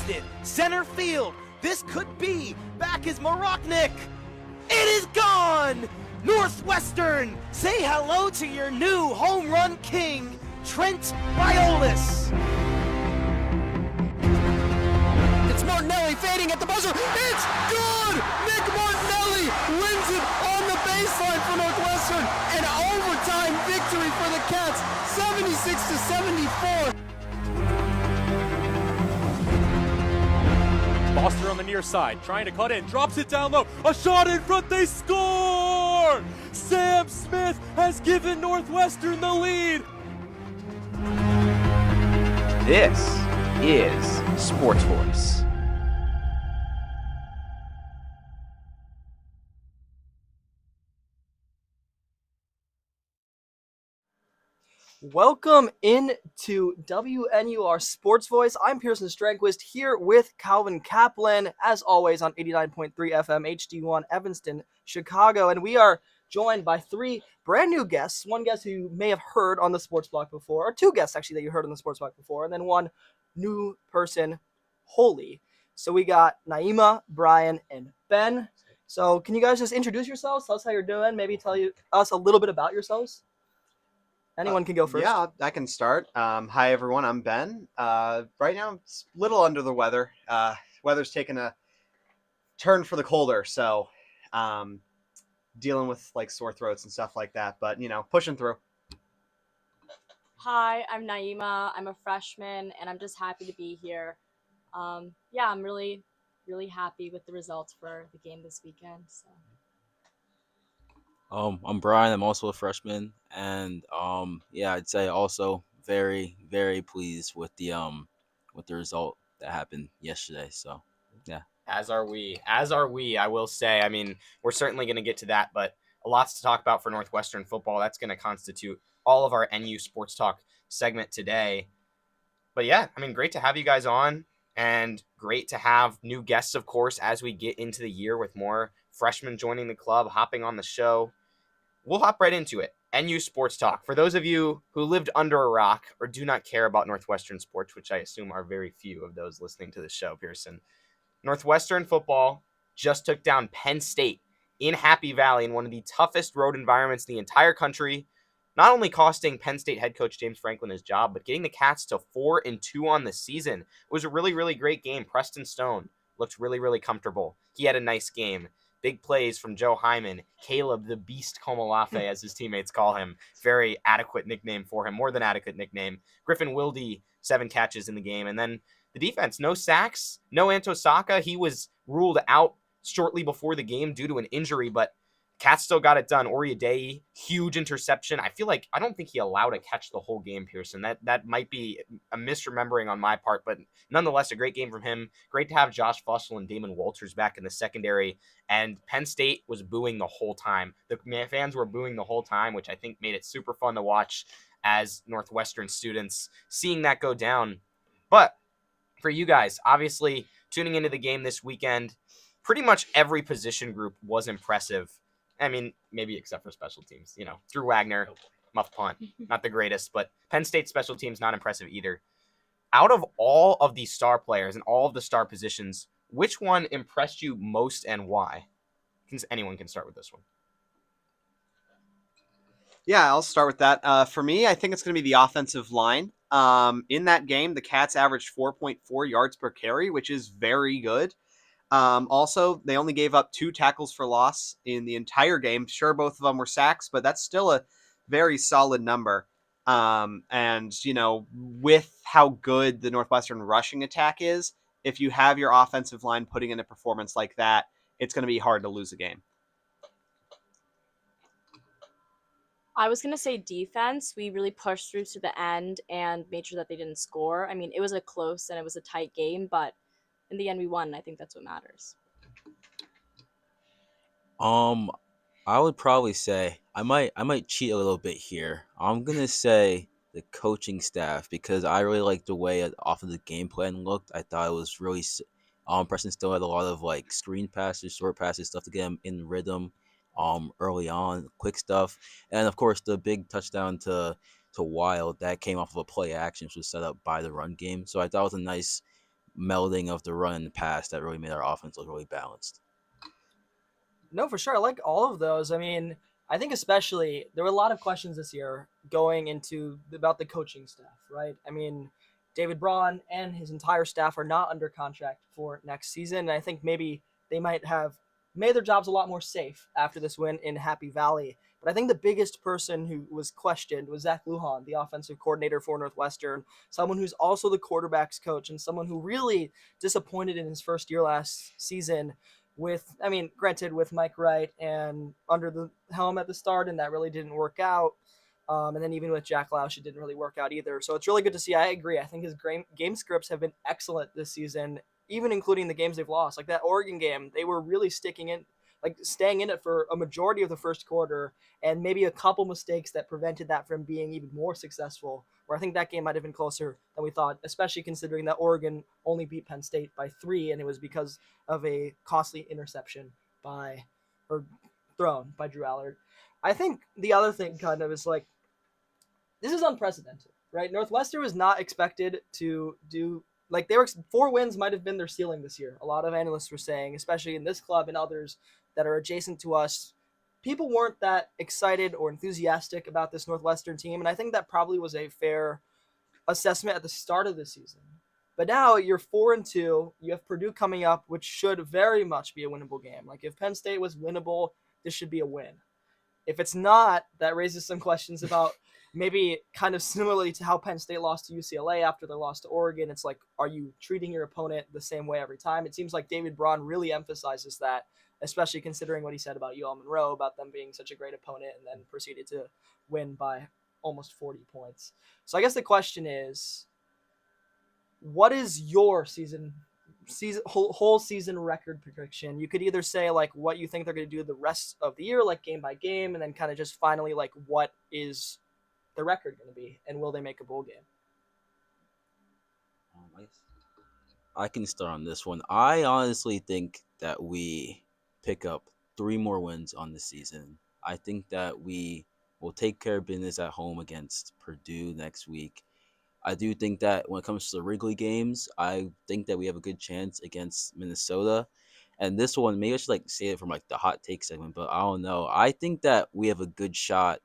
it. Center field. This could be back is Morocnik. It is gone. Northwestern, say hello to your new home run king, Trent Biolis. It's Martinelli fading at the buzzer. It's good! Nick Martinelli wins it on the baseline for Northwestern. An overtime victory for the Cats, 76-74. Foster on the near side, trying to cut in, drops it down low. A shot in front, they score! Sam Smith has given Northwestern the lead. This is SportsVoice. Welcome into WNUR Sports Voice. I'm Pierson Strandquist here with Kaplan, as always on 89.3 FM HD1 Evanston, Chicago. And we are joined by three brand new guests. One guest who you may have heard on the Sports Block before, or two guests actually that you heard on the Sports Block before, and then one new person, Holy. So we got Naima, Brian, and Ben. So can you guys just introduce yourselves, tell us how you're doing, maybe tell us a little bit about yourselves? Anyone can go first. Yeah, I can start. Hi, everyone. I'm Ben. Right now, I'm a little under the weather. Weather's taken a turn for the colder, so dealing with like sore throats and stuff like that. But, pushing through. Hi, I'm Naima. I'm a freshman, and I'm just happy to be here. I'm really, really happy with the results for the game this weekend. So. I'm Brian. I'm also a freshman, and I'd say also very, very pleased with the result that happened yesterday. So, yeah. As are we. I will say. I mean, we're certainly going to get to that, but a lot to talk about for Northwestern football. That's going to constitute all of our NU Sports Talk segment today. But yeah, I mean, great to have you guys on, and great to have new guests, of course, as we get into the year with more freshmen joining the club, hopping on the show. We'll hop right into it. NU Sports Talk. For those of you who lived under a rock or do not care about Northwestern sports, which I assume are very few of those listening to the show, Pierson, Northwestern football just took down Penn State in Happy Valley in one of the toughest road environments in the entire country, not only costing Penn State head coach James Franklin his job, but getting the Cats to 4-2 on the season. It was a really, really great game. Preston Stone looked really, really comfortable. He had a nice game. Big plays from Joe Hyman, Caleb the Beast Komolafe, as his teammates call him. Very adequate nickname for him, more than adequate nickname. Griffin Wilde, 7 catches in the game. And then the defense, no sacks, no Antosaka. He was ruled out shortly before the game due to an injury, but Cats still got it done. Oriadei, huge interception. I don't think he allowed a catch the whole game, Pierson. That might be a misremembering on my part, but nonetheless, a great game from him. Great to have Josh Fussell and Damon Walters back in the secondary. And Penn State was booing the whole time. The fans were booing the whole time, which I think made it super fun to watch as Northwestern students seeing that go down. But for you guys, obviously tuning into the game this weekend, pretty much every position group was impressive. I mean, maybe except for special teams. Drew Wagner, muff punt, not the greatest, but Penn State special teams, not impressive either. Out of all of these star players and all of the star positions, which one impressed you most and why? Anyone can start with this one. Yeah, I'll start with that. For me, I think it's going to be the offensive line. In that game, the Cats averaged 4.4 yards per carry, which is very good. Also, they only gave up 2 tackles for loss in the entire game. Sure, both of them were sacks, but that's still a very solid number. With how good the Northwestern rushing attack is, if you have your offensive line putting in a performance like that, it's going to be hard to lose a game. I was going to say defense. We really pushed through to the end and made sure that they didn't score. I mean, it was a close and it was a tight game, but in the end we won. I think that's what matters. I would probably say I might cheat a little bit here. I'm gonna say the coaching staff, because I really liked the way off of the game plan looked. I thought it was really Preston still had a lot of like screen passes, short passes, stuff to get him in rhythm early on, quick stuff. And of course the big touchdown to Wild that came off of a play action, which was set up by the run game. So I thought it was a nice melding of the run and the pass that really made our offense look really balanced. No, for sure. I like all of those. I mean, I think especially there were a lot of questions this year going into about the coaching staff, right? I mean, David Braun and his entire staff are not under contract for next season. And I think maybe they might have made their jobs a lot more safe after this win in Happy Valley. But I think the biggest person who was questioned was Zach Lujan, the offensive coordinator for Northwestern, someone who's also the quarterback's coach and someone who really disappointed in his first year last season with, I mean, granted with Mike Wright and under the helm at the start, and that really didn't work out. And then even with Jack Lausch, it didn't really work out either. So it's really good to see. I agree. I think his game scripts have been excellent this season, even including the games they've lost. Like that Oregon game, they were really staying in it for a majority of the first quarter, and maybe a couple mistakes that prevented that from being even more successful. Where I think that game might have been closer than we thought, especially considering that Oregon only beat Penn State by 3, and it was because of a costly interception thrown by Drew Allard. I think the other thing kind of is like, this is unprecedented, right? Northwestern was not expected to do, like, 4 wins might have been their ceiling this year. A lot of analysts were saying, especially in this club and others that are adjacent to us, people weren't that excited or enthusiastic about this Northwestern team. And I think that probably was a fair assessment at the start of the season. But now you're 4-2. You have Purdue coming up, which should very much be a winnable game. Like, if Penn State was winnable, this should be a win. If it's not, that raises some questions about maybe kind of similarly to how Penn State lost to UCLA after they lost to Oregon. It's like, are you treating your opponent the same way every time? It seems like David Braun really emphasizes that, especially considering what he said about UL Monroe, about them being such a great opponent, and then proceeded to win by almost 40 points. So I guess the question is, what is your whole season record prediction? You could either say like what you think they're going to do the rest of the year, like game by game, and then kind of just finally like what is the record going to be, and will they make a bowl game? I can start on this one. I honestly think that we pick up 3 more wins on the season. I think that we will take care of business at home against Purdue next week. I do think that when it comes to the Wrigley games, I think that we have a good chance against Minnesota. And this one, maybe I should like say it from like the hot take segment, but I don't know. I think that we have a good shot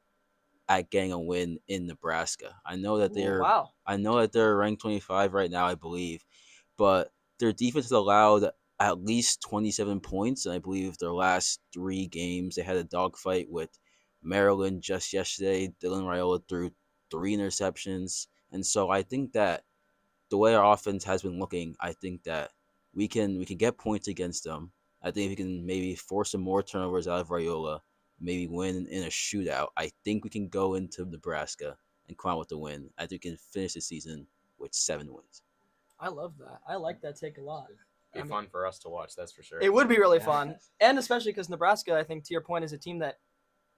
at getting a win in Nebraska. I know that they're ranked 25 right now, I believe, but their defense has allowed at least 27 points, and I believe their last 3 games they had a dogfight with Maryland just yesterday. Dylan Raiola threw 3 interceptions, and so I think that the way our offense has been looking, I think that we can get points against them. I think we can maybe force some more turnovers out of Raiola, maybe win in a shootout. I think we can go into Nebraska and come out with a win. I think we can finish the season with 7 wins. I love that. I like that take a lot. Be fun for us to watch, that's for sure. It would be really fun. And especially because Nebraska, I think, to your point, is a team that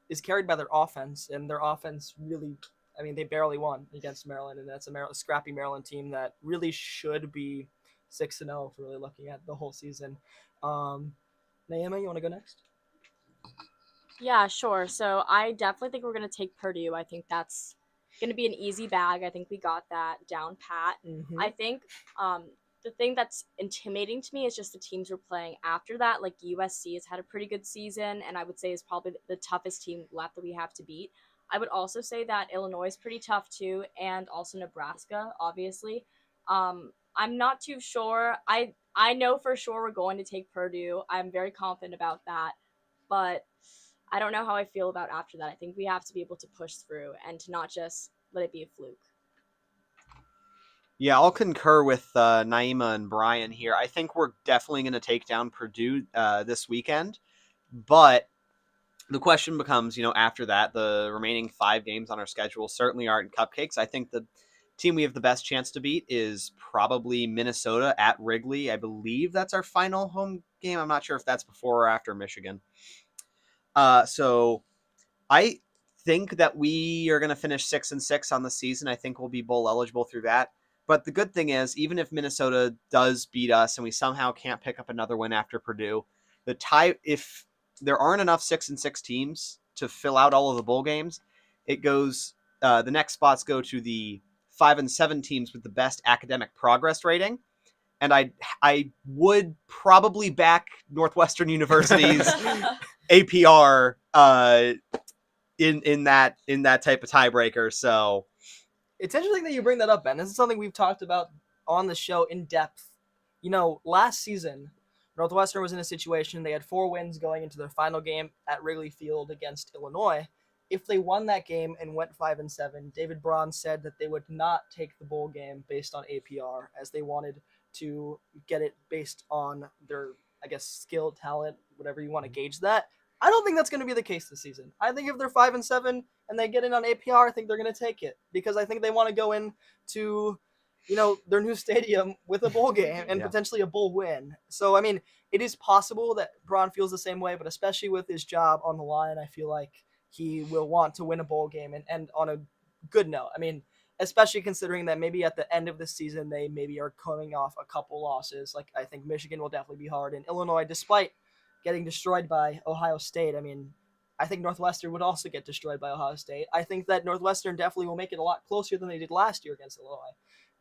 is carried by their offense, and their offense really, I mean, they barely won against Maryland, and that's a scrappy Maryland team that really should be 6-0 if we're really looking at the whole season. Naima, you want to go next? Yeah, sure. So I definitely think we're going to take Purdue. I think that's going to be an easy bag. I think we got that down pat. Mm-hmm. I think the thing that's intimidating to me is just the teams we're playing after that. Like USC has had a pretty good season, and I would say is probably the toughest team left that we have to beat. I would also say that Illinois is pretty tough too, and also Nebraska, obviously. I'm not too sure. I know for sure we're going to take Purdue. I'm very confident about that, but I don't know how I feel about after that. I think we have to be able to push through and to not just let it be a fluke. Yeah, I'll concur with Naima and Brian here. I think we're definitely going to take down Purdue this weekend. But the question becomes, after that, the remaining 5 games on our schedule certainly aren't cupcakes. I think the team we have the best chance to beat is probably Minnesota at Wrigley. I believe that's our final home game. I'm not sure if that's before or after Michigan. So I think that we are going to finish 6-6 on the season. I think we'll be bowl eligible through that. But the good thing is, even if Minnesota does beat us and we somehow can't pick up another win after Purdue, if there aren't enough 6-6 teams to fill out all of the bowl games, it goes, the next spots go to the 5-7 teams with the best academic progress rating. and I would probably back Northwestern University's APR in that type of tiebreaker. So It's interesting that you bring that up, Ben. This is something we've talked about on the show in depth. Last season, Northwestern was in a situation they had 4 wins going into their final game at Wrigley Field against Illinois. If they won that game and went 5-7, David Braun said that they would not take the bowl game based on APR, as they wanted to get it based on their, I guess, skill, talent, whatever you want to gauge that. I don't think that's going to be the case this season. I think if they're 5-7 and they get in on APR, I think they're going to take it, because I think they want to go into, their new stadium with a bowl game and potentially a bowl win. So, I mean, it is possible that Braun feels the same way, but especially with his job on the line, I feel like he will want to win a bowl game and end on a good note. I mean, especially considering that maybe at the end of the season, they maybe are coming off a couple losses. Like, I think Michigan will definitely be hard. And Illinois, despite getting destroyed by Ohio State, I mean, I think Northwestern would also get destroyed by Ohio State. I think that Northwestern definitely will make it a lot closer than they did last year against Illinois.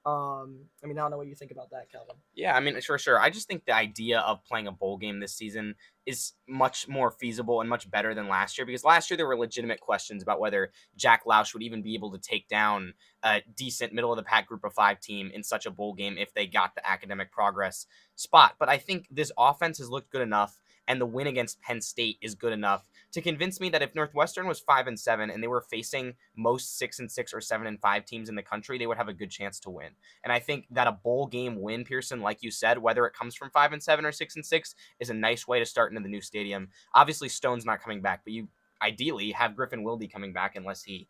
I mean, I don't know what you think about that, Kelvin. Yeah, I mean, sure. I just think the idea of playing a bowl game this season is much more feasible and much better than last year, because last year there were legitimate questions about whether Jack Lausch would even be able to take down a decent middle-of-the-pack group of 5 team in such a bowl game if they got the academic progress spot. But I think this offense has looked good enough, and the win against Penn State is good enough to convince me that if Northwestern was 5-7 and they were facing most 6-6 or 7-5 teams in the country, they would have a good chance to win. And I think that a bowl game win, Pierson, like you said, whether it comes from 5-7 or 6-6, is a nice way to start into the new stadium. Obviously, Stone's not coming back, but you ideally have Griffin Wilde coming back unless he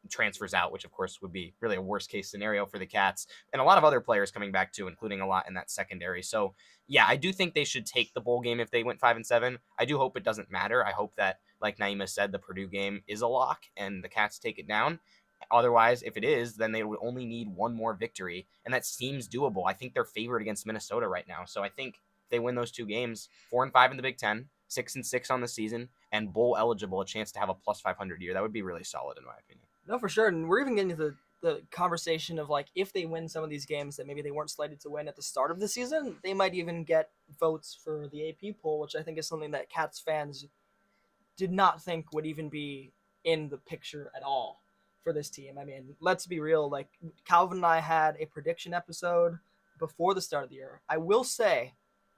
transfers out, which of course would be really a worst case scenario for the Cats, and a lot of other players coming back too, including a lot in that secondary. So yeah, I do think they should take the bowl game if they went 5-7. I do hope it doesn't matter. I hope that, like Naima said, the Purdue game is a lock and the Cats take it down. Otherwise, if it is, then they would only need one more victory, and that seems doable. I think they're favored against Minnesota right now, so I think if they win those 2 games, 4-5 in the Big Ten, 6-6 on the season, and bowl eligible, a chance to have a plus 500 year, that would be really solid in my opinion. No, for sure. And we're even getting to the conversation of, like, if they win some of these games that maybe they weren't slated to win at the start of the season, they might even get votes for the AP poll, which I think is something that Cats fans did not think would even be in the picture at all for this team. I mean, let's be real. Like, Calvin and I had a prediction episode before the start of the year. I will say,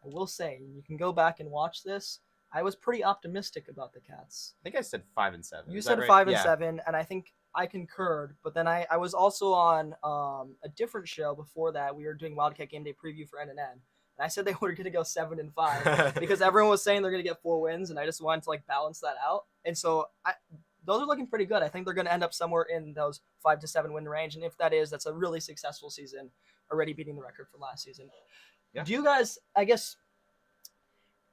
you can go back and watch this. I was pretty optimistic about the Cats. I think I said 5-7. You said 5-7, and I think I concurred. But then I was also on a different show before that. We were doing Wildcat Game Day preview for NNN. And I said they were going to go 7-5 because everyone was saying they're going to get 4 wins, and I just wanted to, like, balance that out. And so those are looking pretty good. I think they're going to end up somewhere in those 5-7 win range. And if that is, that's a really successful season, already beating the record from last season. Yeah. Do you guys, I guess,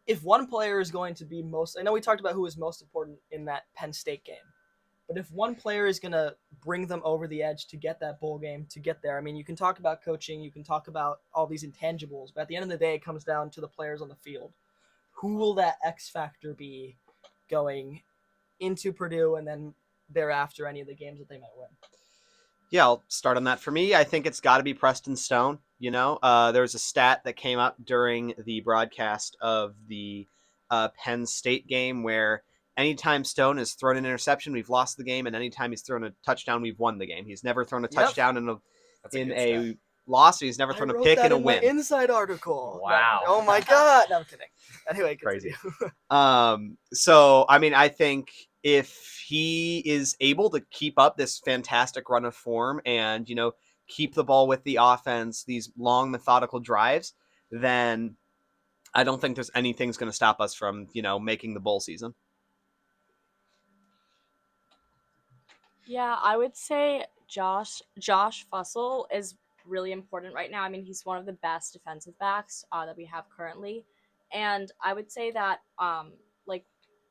if one player is going to be I know we talked about who was most important in that Penn State game, but if one player is going to bring them over the edge to get that bowl game, to get there, I mean, you can talk about coaching, you can talk about all these intangibles, but at the end of the day, it comes down to the players on the field. Who will that X factor be going into Purdue and then thereafter any of the games that they might win? Yeah, I'll start on that. For me, I think it's got to be Preston Stone. There was a stat that came up during the broadcast of the Penn State game where anytime Stone has thrown an interception, we've lost the game, and anytime he's thrown a touchdown, we've won the game. He's never thrown a touchdown in a loss. He's never thrown a pick in a win. My inside article. Wow. Oh my God. No, I'm kidding. Anyway, crazy. So I mean, I think if he is able to keep up this fantastic run of form and keep the ball with the offense, these long methodical drives, then I don't think there's anything's going to stop us from making the bowl season. Yeah, I would say Josh Fussell is really important right now. I mean, he's one of the best defensive backs that we have currently, and I would say that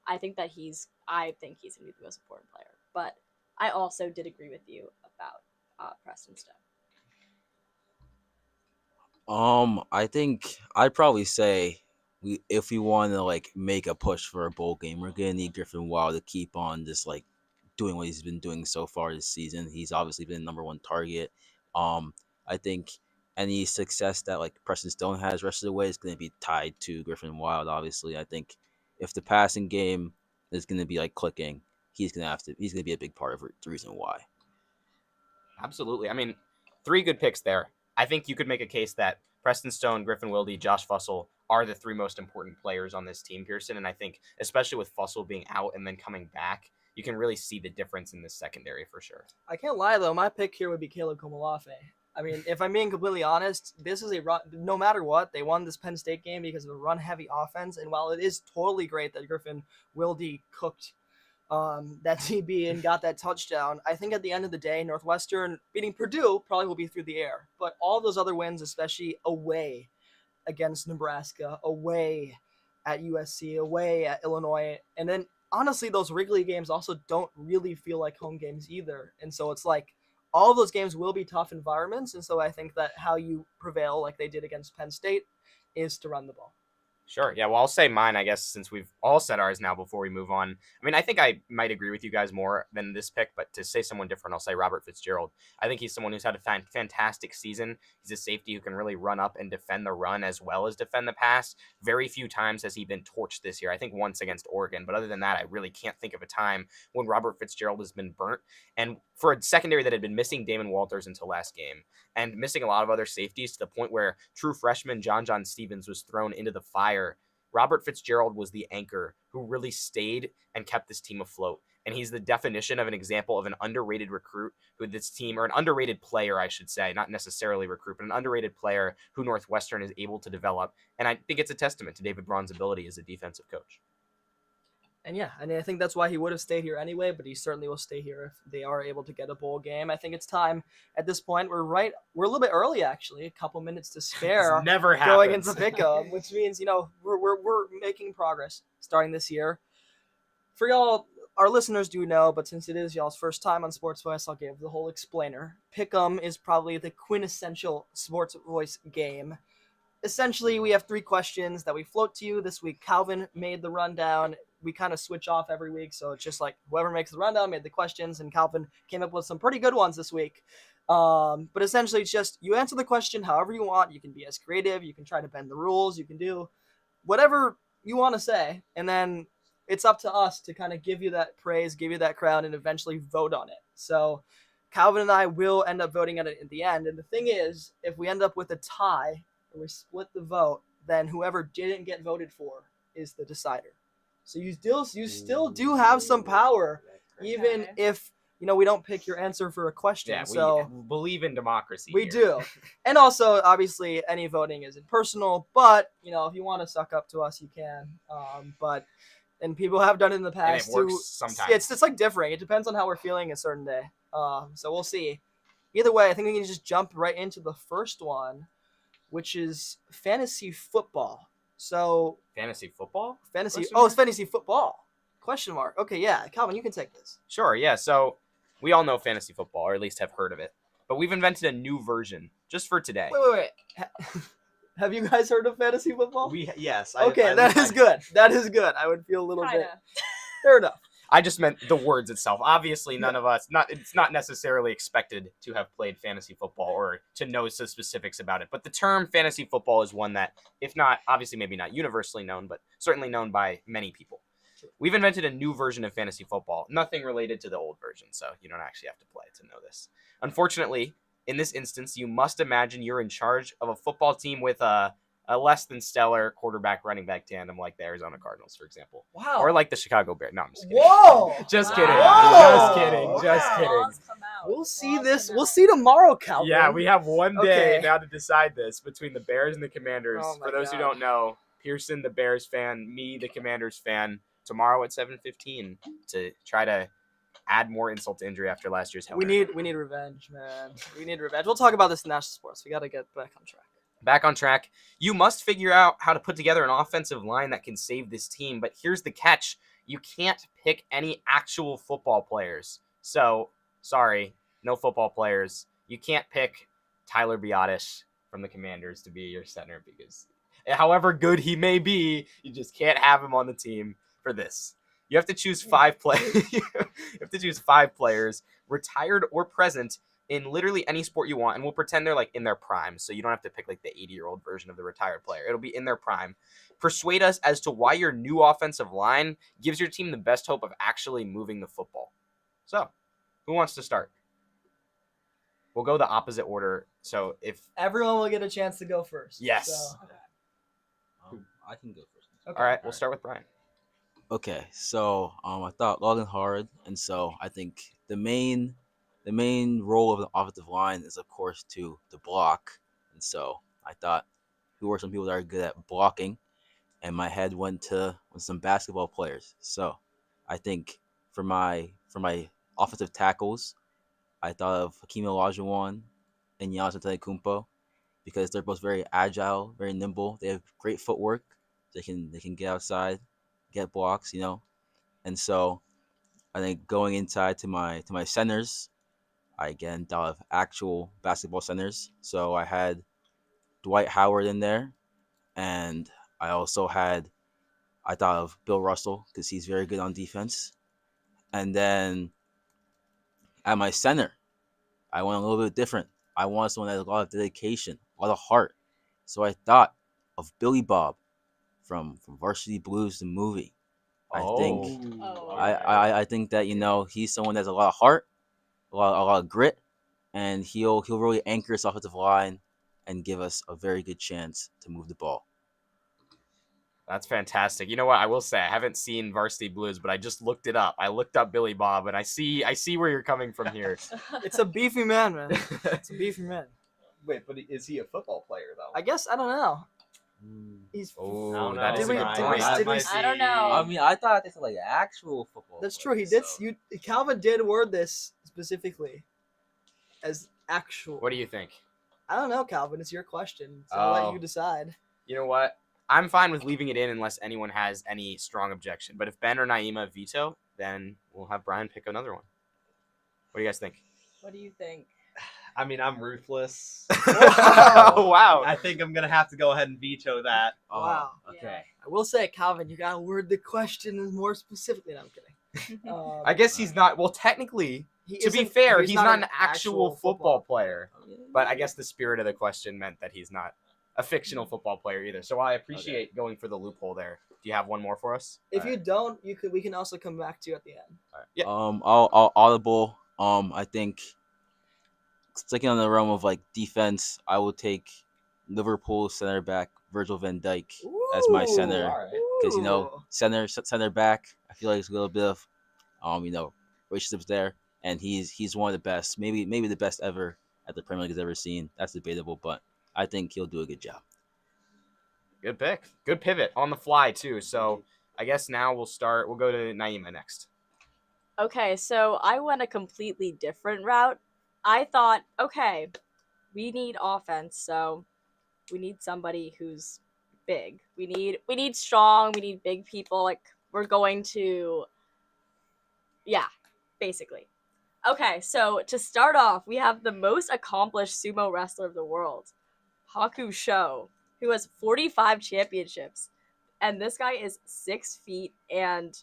I think he's going to be the most important player. But I also did agree with you about Preston Stone. I think I'd probably say if we want to make a push for a bowl game, we're gonna need Griffin Wilde to keep on just doing what he's been doing so far this season. He's obviously been number one target. I think any success that like Preston Stone has rest of the way is going to be tied to Griffin Wild. Obviously, I think if the passing game is going to be like clicking, he's going to be a big part of the reason why. Absolutely. I mean, 3 good picks there. I think you could make a case that Preston Stone, Griffin Wilde, Josh Fussell are the 3 most important players on this team, Pierson. And I think, especially with Fussell being out and then coming back, you can really see the difference in this secondary for sure. I can't lie, though. My pick here would be Caleb Komolafe. I mean, if I'm being completely honest, this is a run. No matter what, they won this Penn State game because of a run-heavy offense. And while it is totally great that Griffin Wilde cooked that DB and got that touchdown, I think at the end of the day, Northwestern beating Purdue probably will be through the air. But all those other wins, especially away against Nebraska, away at USC, away at Illinois, and then honestly, those Wrigley games also don't really feel like home games either. And so it's like all of those games will be tough environments. And so I think that how you prevail like they did against Penn State is to run the ball. Sure. Yeah, well, I'll say mine, I guess, since we've all said ours now before we move on. I mean, I think I might agree with you guys more than this pick, but to say someone different, I'll say Robert Fitzgerald. I think he's someone who's had a fantastic season. He's a safety who can really run up and defend the run as well as defend the pass. Very few times has he been torched this year. I think once against Oregon, but other than that, I really can't think of a time when Robert Fitzgerald has been burnt. And for a secondary that had been missing Damon Walters until last game and missing a lot of other safeties to the point where true freshman John Stevens was thrown into the fire, Robert Fitzgerald was the anchor who really stayed and kept this team afloat. And he's the definition of an example of an underrated recruit who this team, or an underrated player, I should say, not necessarily recruit, but an underrated player who Northwestern is able to develop. And I think it's a testament to David Braun's ability as a defensive coach. And yeah, I think that's why he would have stayed here anyway, but he certainly will stay here if they are able to get a bowl game. I think it's time at this point. We're a little bit early, actually, a couple minutes to spare. Never going happens. into pick'em, which means, we're making progress starting this year. For y'all, our listeners do know, but since it is y'all's first time on Sports Voice, I'll give the whole explainer. Pick'em is probably the quintessential Sports Voice game. Essentially, we have 3 questions that we float to you. This week, Calvin made the rundown. We kind of switch off every week, so it's just like whoever makes the rundown made the questions, and Calvin came up with some pretty good ones this week. But essentially, it's just you answer the question however you want. You can be as creative. You can try to bend the rules. You can do whatever you want to say, and then it's up to us to kind of give you that praise, give you that crown, and eventually vote on it. So Calvin and I will end up voting on it at the end. And the thing is, if we end up with a tie or we split the vote, then whoever didn't get voted for is the decider. So you still do have some power, even if we don't pick your answer for a question. Yeah, so we believe in democracy. We here. do. And also, obviously, any voting isn't personal, but if you want to suck up to us, you can. And people have done it in the past and it works too. Sometimes It's like differing. It depends on how we're feeling a certain day. So we'll see. Either way, I think we can just jump right into the first one, which is fantasy football. So fantasy football? It's fantasy football. Question mark. Okay, yeah. Calvin, you can take this. Sure, yeah. So we all know fantasy football, or at least have heard of it. But we've invented a new version just for today. Wait. Have you guys heard of fantasy football? Yes. That is good. That is good. I would feel a little bit. Fair enough. I just meant the words itself. Obviously, none of us, it's not necessarily expected to have played fantasy football or to know the specifics about it. But the term fantasy football is one that, if not, obviously maybe not universally known, but certainly known by many people. We've invented a new version of fantasy football, nothing related to the old version, so you don't actually have to play to know this. Unfortunately, in this instance, you must imagine you're in charge of a football team with a less than stellar quarterback running back tandem like the Arizona Cardinals, for example. Wow. Or like the Chicago Bears. No, I'm just kidding. Whoa! Just kidding. Whoa! Just kidding. We'll see this. We'll see tomorrow, Calvin. Yeah, we have one day Okay. now to decide this between the Bears and the Commanders. Oh my For those who God. don't know, Pierson, the Bears fan, me, the Commanders fan, tomorrow at 7:15 to try to add more insult to injury after last year's hell. We need revenge, man. We need revenge. We'll talk about this in national sports. We got to get back on track. Back on track. You must figure out how to put together an offensive line that can save this team, but here's the catch. You can't pick any actual football players. So, sorry, no football players. You can't pick Tyler Biotish from the Commanders to be your center because however good he may be, you just can't have him on the team for this. You have to choose 5 players. You have to choose 5 players, retired or present, in literally any sport you want, and we'll pretend they're like in their prime, so you don't have to pick like the 80-year-old version of the retired player. It'll be in their prime. Persuade us as to why your new offensive line gives your team the best hope of actually moving the football. So, who wants to start? We'll go the opposite order. So if Everyone will get a chance to go first. Yes. So, I can go first. okay. all right, we'll start with Brian. Okay, so I thought long hard, and so I think the main role of the offensive line is of course to block, and so I thought who are some people that are good at blocking, and my head went to some basketball players. So I think for my offensive tackles, I thought of Hakeem Olajuwon and Giannis Antetokounmpo because they're both very agile, very nimble. They have great footwork. They can get outside, get blocks, And so I think going inside to my centers, I again thought of actual basketball centers. So I had Dwight Howard in there, and I thought of Bill Russell because he's very good on defense. And then at my center, I went a little bit different. I wanted someone that has a lot of dedication, a lot of heart. So I thought of Billy Bob from Varsity Blues, the movie. I think that he's someone that has a lot of heart, a lot of grit, and he'll really anchor his offensive line and give us a very good chance to move the ball. That's fantastic. You know what? I will say I haven't seen Varsity Blues, but I just looked it up. I looked up Billy Bob, and I see where you're coming from here. It's a beefy man, man. It's a beefy man. Wait, but is he a football player though? I guess I don't know. He's. That is Did a we- good did point. we- I don't know. I mean, I thought this was like actual football. That's true. He did. Calvin did word this specifically as actual. What do you think? I don't know, Calvin. It's your question, so I'll let you decide. You know what? I'm fine with leaving it in unless anyone has any strong objection. But if Ben or Naima veto, then we'll have Brian pick another one. What do you guys think? What do you think? I mean, I'm ruthless. Wow. I think I'm gonna have to go ahead and veto that. Wow. Okay. I will say, Calvin, you gotta word the question more specifically. No, I'm kidding. I guess he's not. Well, technically, He to be isn't- fair, he's not an actual football player. Oh, But I guess the spirit of the question meant that he's not a fictional football player either. So I appreciate going for the loophole there. Do you have one more for us? If you don't, we can also come back to you at the end. All right. Yeah. I'll audible. I think sticking on the realm of like defense, I will take Liverpool center back Virgil van Dijk as my center because center back. I feel like it's a little bit of relationships there, and he's one of the best, maybe the best ever at the Premier League has ever seen. That's debatable, but I think he'll do a good job. Good pick. Good pivot on the fly too. So I guess now we'll go to Naima next. Okay, so I went a completely different route. I thought, okay, we need offense, so we need somebody who's big. We need strong, we need big people. Like, we're going to, yeah, basically. Okay, so to start off, we have the most accomplished sumo wrestler of the world, Haku Sho, who has 45 championships. And this guy is 6 feet, and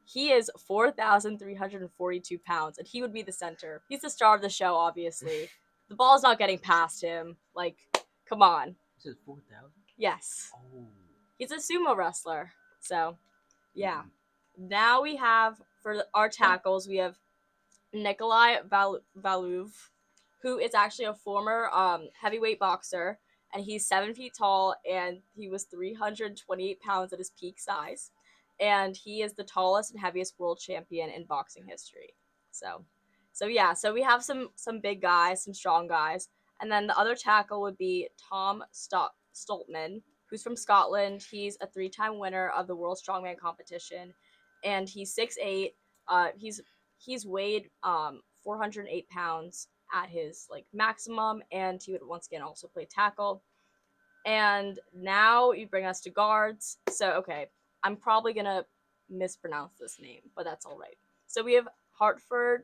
he is 4,342 pounds, and he would be the center. He's the star of the show, obviously. The ball's not getting past him. Like, come on. This is 4,000? Yes. Oh. He's a sumo wrestler. So, yeah. Now we have, for our tackles, we have Nikolai Valuv, who is actually a former heavyweight boxer, and he's 7 feet tall, and he was 328 pounds at his peak size. And he is the tallest and heaviest world champion in boxing history. So yeah, so we have some big guys, some strong guys. And then the other tackle would be Tom Stoltman, who's from Scotland. He's a 3-time winner of the World Strongman competition. And he's 6'8". He's weighed 408 pounds at his maximum, and he would once again also play tackle. And now you bring us to guards. So okay, I'm probably gonna mispronounce this name, but that's all right. So we have Hartford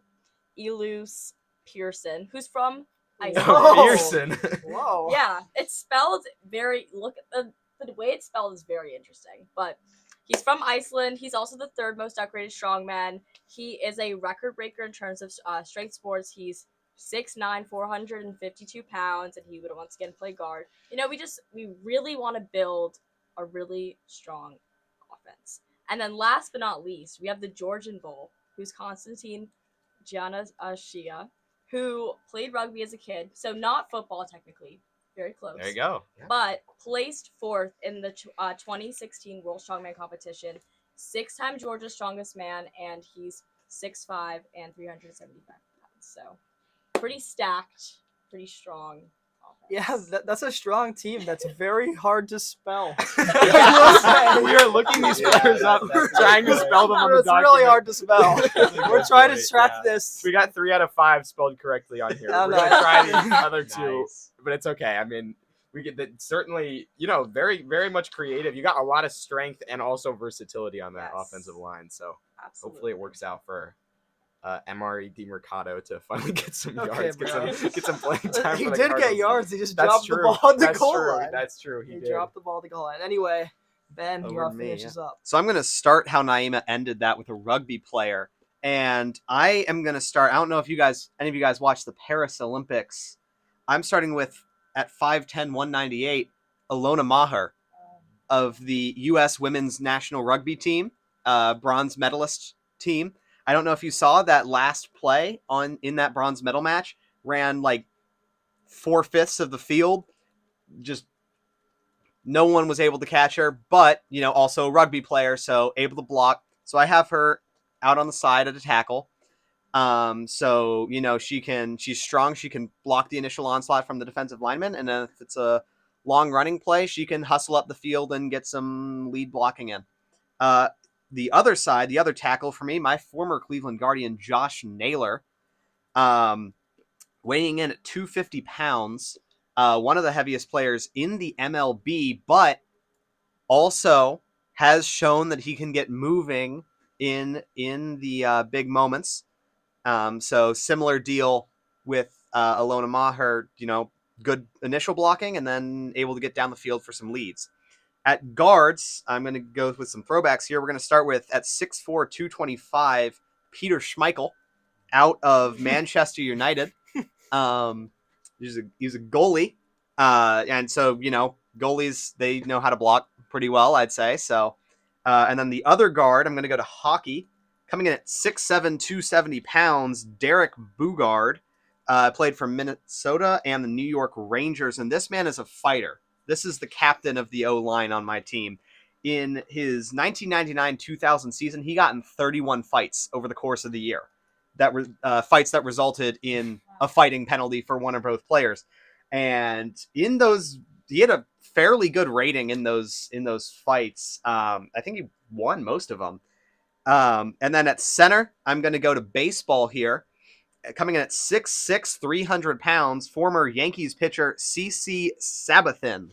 Elus Pierson, who's from Iceland. Pierson. Whoa. Yeah, it's spelled very. Look at the way it's spelled is very interesting. But he's from Iceland. He's also the 3rd most decorated strongman. He is a record breaker in terms of strength sports. He's 6'9", 452 pounds, and he would once again play guard. You know, we really want to build a really strong offense. And then last but not least, we have the Georgian Bull, who's Konstantin Giannashia, who played rugby as a kid, so not football technically, very close. There you go. Yeah. But placed fourth in the 2016 World Strongman competition, 6-time Georgia's strongest man, and he's 6'5" and 375 pounds. So pretty stacked, pretty strong offense. Yeah, that's a strong team. That's very hard to spell. We are looking these players up, trying to spell them on the It's document. really hard to spell. We're trying to track this. We got 3 out of 5 spelled correctly on here. Oh, We're gonna nice. try the other 2, Nice. but it's okay. I mean, we get that certainly, very, very much creative. You got a lot of strength and also versatility on that Yes. offensive line. So Absolutely. hopefully it works out for MRE DiMercato to finally get some Okay, yards, bro. get some playing time. He for the did get Cardinals. yards. He just That's dropped true. the ball at the That's goal true. line. That's true. He He did. dropped the ball at the goal line. Anyway, Ben, Over you to me, finishes up. So I'm going to start how Naima ended that with a rugby player. And I am going to start. I don't know if any of you guys watched the Paris Olympics. I'm starting with, at 5'10", 198, Alona Maher of the U.S. women's national rugby team, bronze medalist team. I don't know if you saw that last play in that bronze medal match, ran like 4/5 of the field. Just no one was able to catch her, but, also a rugby player, so able to block. So I have her out on the side at a tackle. So, she's strong. She can block the initial onslaught from the defensive lineman. And then if it's a long running play, she can hustle up the field and get some lead blocking in. The other side, the other tackle for me, my former Cleveland Guardian, Josh Naylor, weighing in at 250 pounds, one of the heaviest players in the MLB, but also has shown that he can get moving in the big moments. So similar deal with Alona Maher, good initial blocking and then able to get down the field for some leads. At guards, I'm going to go with some throwbacks here. We're going to start with, at 6'4", 225, Peter Schmeichel out of Manchester United. He's a goalie. And so, goalies, they know how to block pretty well, I'd say. So, and then the other guard, I'm going to go to hockey. Coming in at 6'7", 270 pounds, Derek Bugard, played for Minnesota and the New York Rangers. And this man is a fighter. This is the captain of the O-line on my team. In his 1999-2000 season, he got in 31 fights over the course of the year. That were fights that resulted in a fighting penalty for one or both players. And in those, he had a fairly good rating in those fights. I think he won most of them. And then at center, I'm going to go to baseball here. Coming in at 6'6", 300 pounds, former Yankees pitcher CC Sabathia.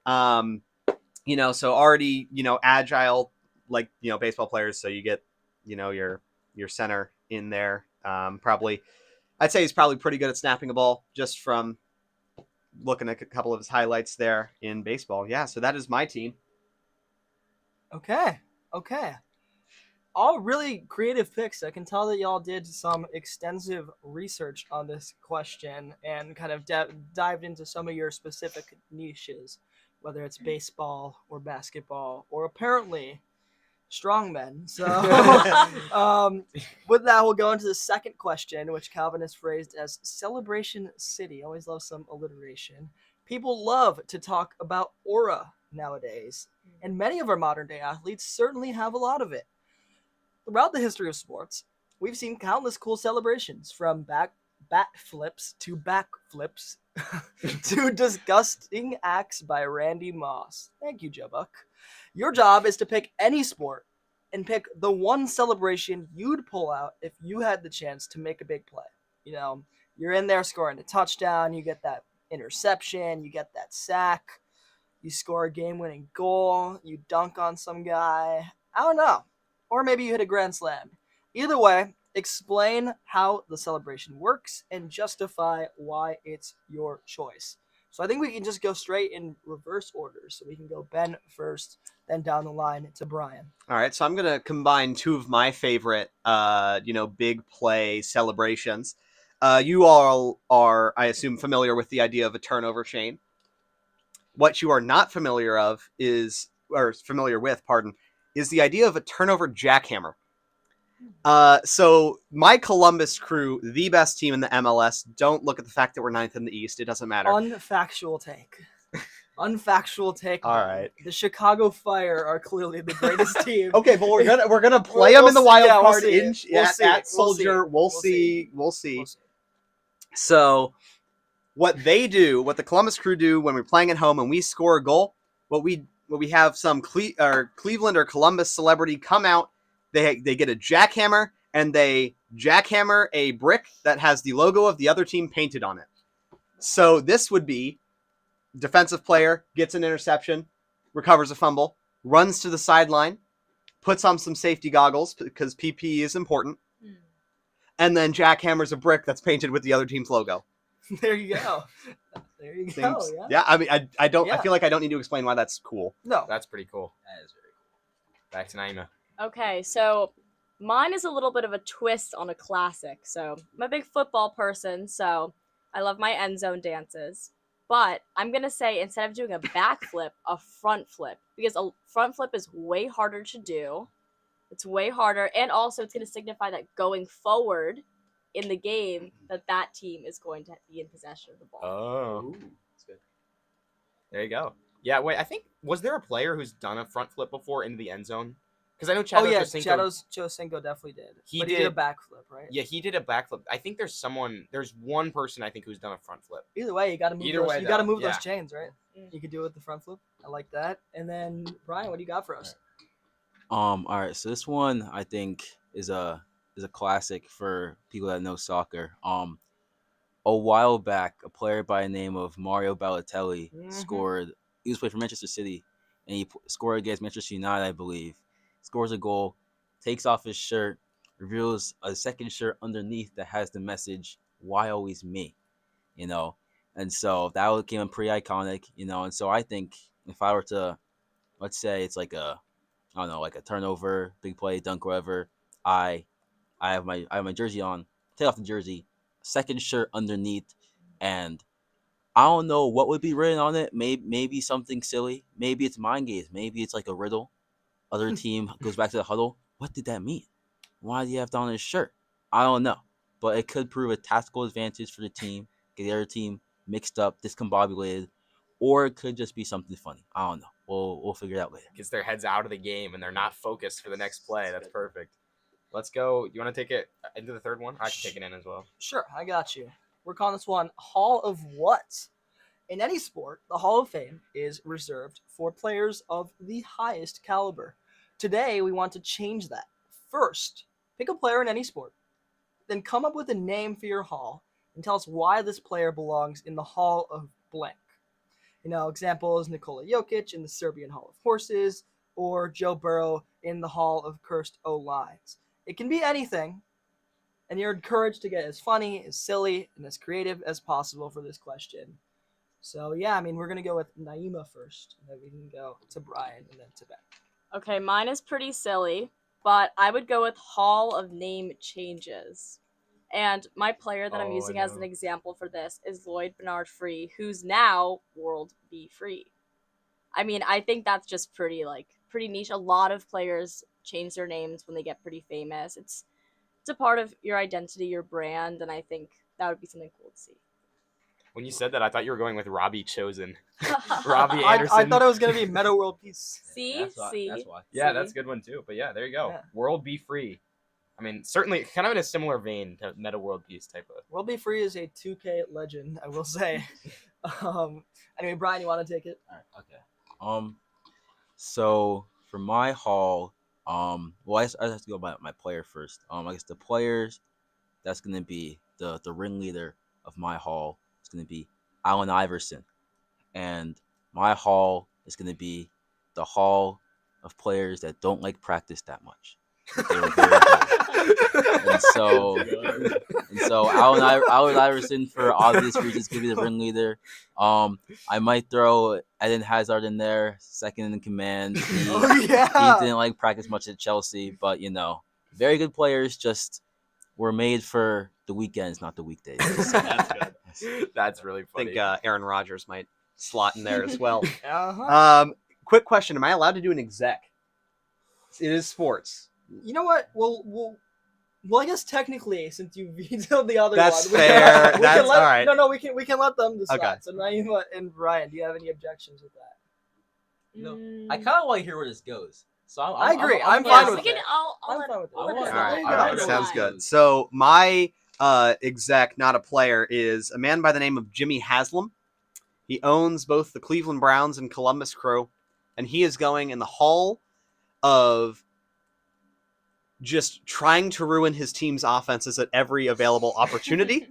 So already, agile, like, baseball players. So you get, your center in there. Probably, I'd say he's probably pretty good at snapping a ball just from looking at a couple of his highlights there in baseball. Yeah, so that is my team. Okay. All really creative picks. I can tell that y'all did some extensive research on this question and kind of dived into some of your specific niches, whether it's baseball or basketball or apparently strongmen. So with that, we'll go into the second question, which Calvin has phrased as Celebration City. Always love some alliteration. People love to talk about aura nowadays, and many of our modern day athletes certainly have a lot of it. Throughout the history of sports, we've seen countless cool celebrations, from bat flips to back flips to disgusting acts by Randy Moss. Thank you, Joe Buck. Your job is to pick any sport and pick the one celebration you'd pull out if you had the chance to make a big play. You're in there scoring a touchdown, you get that interception, you get that sack, you score a game-winning goal, you dunk on some guy. I don't know. Or maybe you hit a grand slam. Either way, explain how the celebration works and justify why it's your choice. So I think we can just go straight in reverse order. So we can go Ben first, then down the line to Brian. All right, so I'm going to combine two of my favorite, big play celebrations. You all are, I assume, familiar with the idea of a turnover chain. What you are not familiar with, is the idea of a turnover jackhammer. So my Columbus Crew, the best team in the MLS, don't look at the fact that we're 9th in the East. It doesn't matter. Unfactual take. Unfactual take. All man. right. The Chicago Fire are clearly the greatest team. Okay, but we're gonna play them in the wild card at Soldier. We'll see. So, what the Columbus Crew do when we're playing at home and we score a goal, what we have some Cleveland or Columbus celebrity come out. They get a jackhammer and they jackhammer a brick that has the logo of the other team painted on it. So this would be defensive player gets an interception, recovers a fumble, runs to the sideline, puts on some safety goggles because PP is important, and then jackhammers a brick that's painted with the other team's logo. There you go. There you go. Yeah, I mean, I don't. Yeah. I feel like I don't need to explain why that's cool. No. That's pretty cool. That is very cool. Back to Naima. Okay, so mine is a little bit of a twist on a classic. So I'm a big football person, so I love my end zone dances. But I'm going to say instead of doing a backflip, a front flip. Because a front flip is way harder to do. It's way harder. And also it's going to signify that going forward in the game, that team is going to be in possession of the ball. Oh. That's good. There you go. Yeah, wait, I think, was there a player who's done a front flip before into the end zone? Because I know Chad Josinko definitely did. He did a backflip, right? Yeah, he did a backflip. I think there's one person I think who's done a front flip. Either way, you got to move. You got to move those chains, right? You could do it with the front flip. I like that. And then Brian, what do you got for us? All right. So this one I think is a classic for people that know soccer. A while back, a player by the name of Mario Balotelli scored. He was playing for Manchester City, and he scored against Manchester United, I believe. Scores a goal, takes off his shirt, reveals a second shirt underneath that has the message, "Why always me?" And so that became pretty iconic, And so I think if I were to, let's say it's like a turnover, big play, dunk, whatever, I have my jersey on, take off the jersey, second shirt underneath, and I don't know what would be written on it. Maybe something silly. Maybe it's mind games. Maybe it's like a riddle. Other team goes back to the huddle. What did that mean? Why do you have that on his shirt? I don't know. But it could prove a tactical advantage for the team, get the other team mixed up, discombobulated, or it could just be something funny. I don't know. We'll figure it out later. Gets their heads out of the game and they're not focused for the next play. That's perfect. Let's go. You want to take it into the third one? I can take it in as well. Sure, I got you. We're calling this one Hall of What? In any sport, the Hall of Fame is reserved for players of the highest caliber. Today, we want to change that. First, pick a player in any sport, then come up with a name for your hall and tell us why this player belongs in the Hall of blank. Examples, Nikola Jokic in the Serbian Hall of Horses, or Joe Burrow in the Hall of Cursed O-Lines. It can be anything, and you're encouraged to get as funny, as silly, and as creative as possible for this question. So, yeah, we're going to go with Naima first, and then we can go to Brian, and then to Ben. Okay, mine is pretty silly, but I would go with Hall of Name Changes. And my player that I'm using as an example for this is Lloyd Bernard Free, who's now World B Free. I think that's just pretty niche. A lot of players change their names when they get pretty famous. It's a part of your identity, your brand, and I think that would be something cool to see. When you said that, I thought you were going with Robbie Chosen. Robbie Anderson. I thought it was going to be Meta World Peace. See? That's why. Yeah, that's a good one too. But yeah, there you go. Yeah. World Be Free. Certainly kind of in a similar vein to Meta World Peace type of. World Be Free is a 2K legend, I will say. Anyway, Brian, you want to take it? All right, okay. So for my hall, I have to go by my player first. I guess the players, that's going to be the ringleader of my hall. It's going to be Allen Iverson. And my hall is going to be the hall of players that don't like practice that much. They were very good. And so Allen Iverson, for obvious reasons, could be the ringleader. I might throw Eden Hazard in there, second in command. He didn't like practice much at Chelsea, but very good players. Just We're made for the weekends, not the weekdays. That's good. That's really I funny. think Aaron Rodgers might slot in there as well. Uh-huh. Quick question: am I allowed to do an exec? It is sports. You know what? Well, I guess technically, since you vetoed the other That's one, fair. we That's can let, all right. No, we can let them decide. Okay. So Naima and Brian, do you have any objections with that? No, Mm. I kind of want to hear where this goes. So I agree. I'm Yeah, fine we with can it. all I'm let, fine with it. we'll let All it right, go. all right, Go Sounds on. good. So my exec, not a player, is a man by the name of Jimmy Haslam. He owns both the Cleveland Browns and Columbus Crew, and he is going in the hall of just trying to ruin his team's offenses at every available opportunity.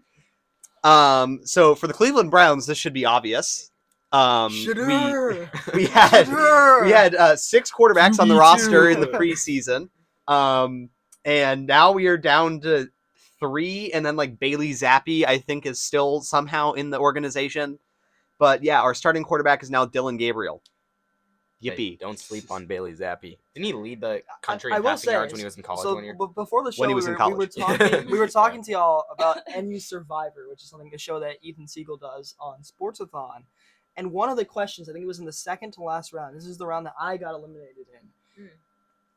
So for the Cleveland Browns, this should be obvious. We had 6 quarterbacks on the roster in the preseason, and now we are down to 3, and then like Bailey Zappi, I think, is still somehow in the organization. But yeah, our starting quarterback is now Dylan Gabriel. Yippee! Hey, don't sleep on Bailey Zappi. Didn't he lead the country I in will passing say, yards when he was in college so one year? before the show, When he was in we were college. talking. We were talking to y'all about NU Survivor, which is a show that Ethan Siegel does on Sportsathon. And one of the questions, I think it was in the second to last round. This is the round that I got eliminated in.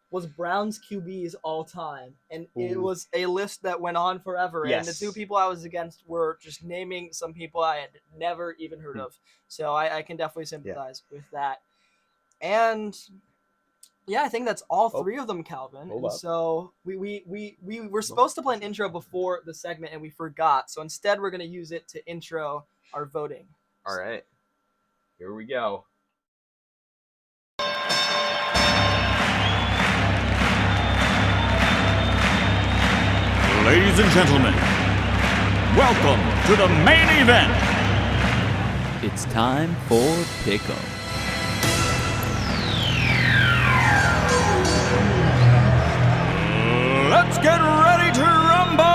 Was Browns QBs all time, and it Ooh. was a list that went on forever. Yes. And the 2 people I was against were just naming some people I had never even heard of. So I can definitely sympathize with that. And yeah, I think that's all 3 of them, Calvin. Hold And up. so we were supposed to play an intro before the segment, and we forgot. So instead, we're going to use it to intro our voting. All right. Here we go. Ladies and gentlemen, welcome to the main event. It's time for Pick'em. Let's get ready to rumble!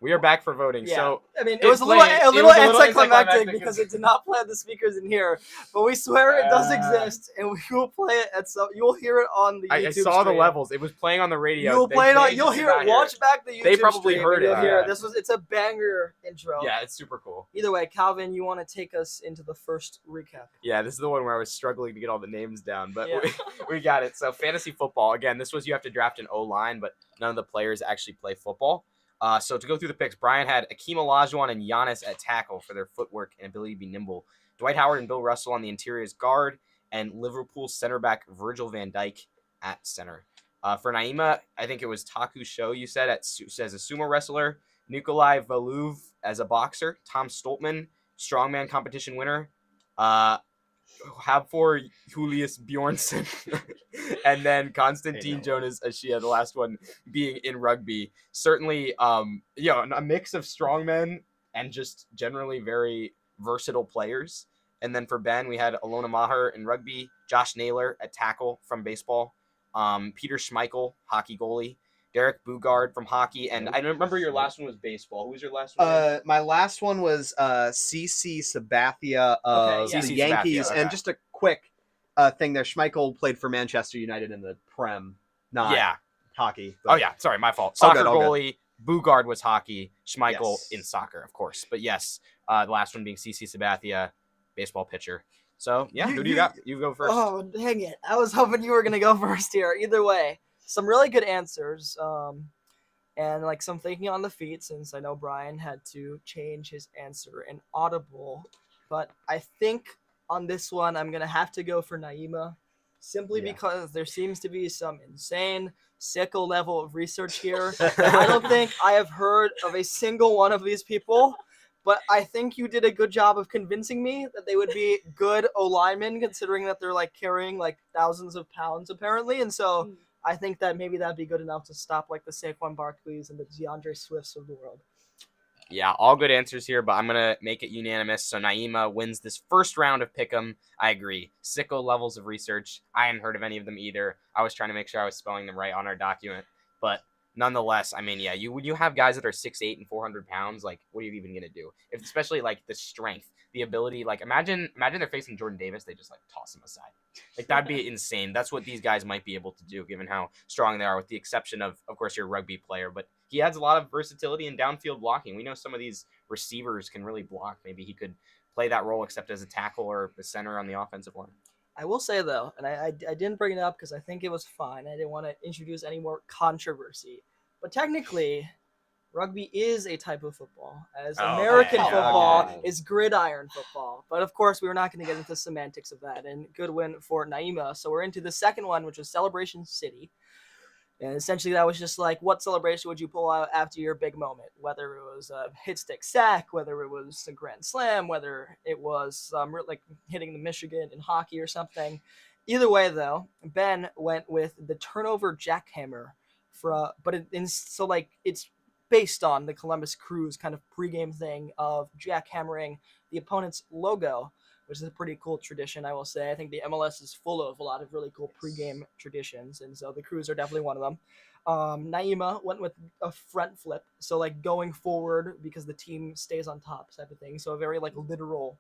We are back for voting. Yeah. So I mean, it it was a little played- it was a little anticlimactic anticlimactic because it did not play the speakers in here. But we swear it does exist, and we will play it at some. You will hear it on the YouTube I saw the stream. levels. It was playing on the radio. You'll They play it on. just You'll did hear not it. Watch back the YouTube. They probably stream, heard and you'll it, hear yeah. It's a banger intro. Yeah, it's super cool. Either way, Calvin, you want to take us into the first recap? Yeah, this is the one where I was struggling to get all the names down, but Yeah. we got it. So fantasy football. Again, this was you have to draft an O-line, but none of the players actually play football. So to go through the picks, Brian had Akeem Olajuwon and Giannis at tackle for their footwork and ability to be nimble. Dwight Howard and Bill Russell on the interior as guard, and Liverpool center back Virgil van Dijk at center. For Naima, I think it was Taku Show you said as a sumo wrestler, Nikolai Valuv as a boxer, Tom Stoltman, strongman competition winner, have for Julius Bjornsson, and then Constantine Jonas as she had the last one being in rugby. Certainly, a mix of strongmen and just generally very versatile players. And then for Ben, we had Alona Maher in rugby, Josh Naylor at tackle from baseball, Peter Schmeichel, hockey goalie, Derek Bugard from hockey, and I remember your last one was baseball. Who was your last one? My last one was CC Sabathia of Okay, yeah. the CC Yankees. Sabathia, okay. And just a quick thing there. Schmeichel played for Manchester United in the Prem, not Yeah. hockey. Oh, yeah. Sorry, my fault. All Soccer good, all good. goalie. Bugard was hockey. Schmeichel Yes. in soccer, of course. But yes, the last one being CC Sabathia, baseball pitcher. So, yeah, who do you got? You go first. Oh, dang it. I was hoping you were going to go first here. Either way, some really good answers. And like some thinking on the feet, since I know Brian had to change his answer in Audible. But I think on this one, I'm going to have to go for Naima, simply because there seems to be some insane sickle level of research here. I don't think I have heard of a single one of these people, but I think you did a good job of convincing me that they would be good O-linemen, considering that they're like carrying like thousands of pounds apparently. And so I think that maybe that'd be good enough to stop like the Saquon Barkleys and the DeAndre Swifts of the world. Yeah, all good answers here, but I'm going to make it unanimous. So Naima wins this first round of Pick'em. I agree. Sicko levels of research. I hadn't heard of any of them either. I was trying to make sure I was spelling them right on our document. But nonetheless, I mean, yeah, when you have guys that are 6'8" and 400 pounds, like, what are you even gonna do? If especially like the strength, the ability, like imagine they're facing Jordan Davis, they just like toss him aside. Like that'd be insane. That's what these guys might be able to do, given how strong they are, with the exception of course, your rugby player. But he adds a lot of versatility in downfield blocking. We know some of these receivers can really block. Maybe he could play that role, except as a tackle or the center on the offensive line. I will say though, and I didn't bring it up because I think it was fine. I didn't want to introduce any more controversy. But technically, rugby is a type of football, as American football is gridiron football. But of course, we were not going to get into the semantics of that. And good win for Naima. So we're into the second one, which was Celebration City. And essentially, that was just like, what celebration would you pull out after your big moment? Whether it was a hit stick sack, whether it was a grand slam, whether it was like hitting the Michigan in hockey or something. Either way, though, Ben went with the turnover jackhammer it's based on the Columbus Crew's kind of pregame thing of jackhammering the opponent's logo, which is a pretty cool tradition, I will say. I think the MLS is full of a lot of really cool pregame traditions, and so the Crews are definitely one of them. Naima went with a front flip, so like going forward because the team stays on top type of thing, so a very like literal